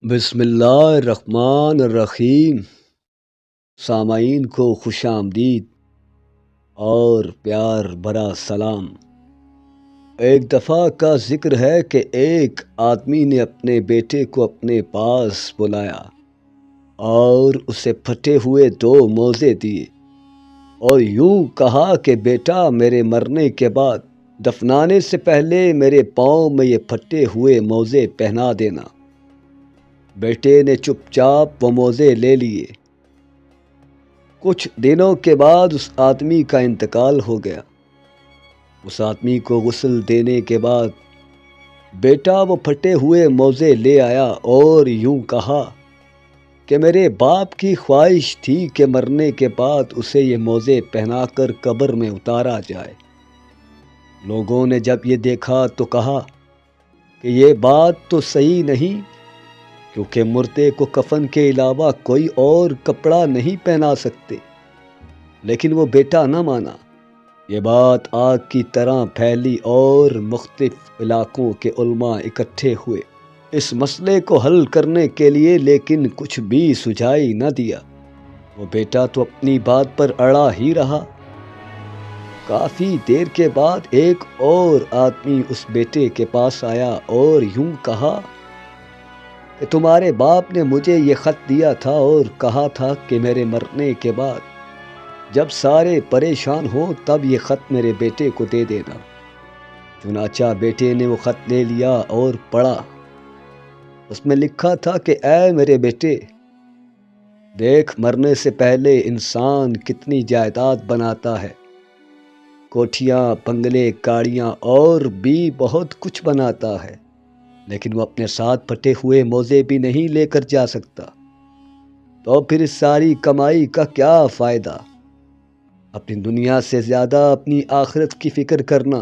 بسم اللہ الرحمن الرحیم۔ سامعین کو خوش آمدید اور پیار بھرا سلام۔ ایک دفعہ کا ذکر ہے کہ ایک آدمی نے اپنے بیٹے کو اپنے پاس بلایا اور اسے پھٹے ہوئے 2 موزے دیے اور یوں کہا کہ بیٹا، میرے مرنے کے بعد دفنانے سے پہلے میرے پاؤں میں یہ پھٹے ہوئے موزے پہنا دینا۔ بیٹے نے چپ چاپ وہ موزے لے لیے۔ کچھ دنوں کے بعد اس آدمی کا انتقال ہو گیا۔ اس آدمی کو غسل دینے کے بعد بیٹا وہ پھٹے ہوئے موزے لے آیا اور یوں کہا کہ میرے باپ کی خواہش تھی کہ مرنے کے بعد اسے یہ موزے پہنا کر قبر میں اتارا جائے۔ لوگوں نے جب یہ دیکھا تو کہا کہ یہ بات تو صحیح نہیں، کیونکہ مردے کو کفن کے علاوہ کوئی اور کپڑا نہیں پہنا سکتے۔ لیکن وہ بیٹا نہ مانا۔ یہ بات آگ کی طرح پھیلی اور مختلف علاقوں کے علماء اکٹھے ہوئے اس مسئلے کو حل کرنے کے لیے، لیکن کچھ بھی سجھائی نہ دیا۔ وہ بیٹا تو اپنی بات پر اڑا ہی رہا۔ کافی دیر کے بعد ایک اور آدمی اس بیٹے کے پاس آیا اور یوں کہا کہ تمہارے باپ نے مجھے یہ خط دیا تھا اور کہا تھا کہ میرے مرنے کے بعد جب سارے پریشان ہوں تب یہ خط میرے بیٹے کو دے دینا۔ چنانچہ بیٹے نے وہ خط لے لیا اور پڑھا۔ اس میں لکھا تھا کہ اے میرے بیٹے، دیکھ، مرنے سے پہلے انسان کتنی جائیداد بناتا ہے، کوٹھیاں، بنگلے، گاڑیاں اور بھی بہت کچھ بناتا ہے، لیکن وہ اپنے ساتھ پھٹے ہوئے موزے بھی نہیں لے کر جا سکتا۔ تو پھر اس ساری کمائی کا کیا فائدہ؟ اپنی دنیا سے زیادہ اپنی آخرت کی فکر کرنا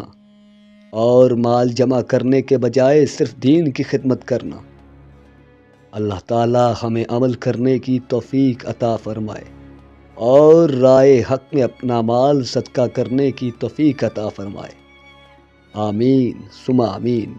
اور مال جمع کرنے کے بجائے صرف دین کی خدمت کرنا۔ اللہ تعالی ہمیں عمل کرنے کی توفیق عطا فرمائے اور رائے حق میں اپنا مال صدقہ کرنے کی توفیق عطا فرمائے۔ آمین ثم آمین۔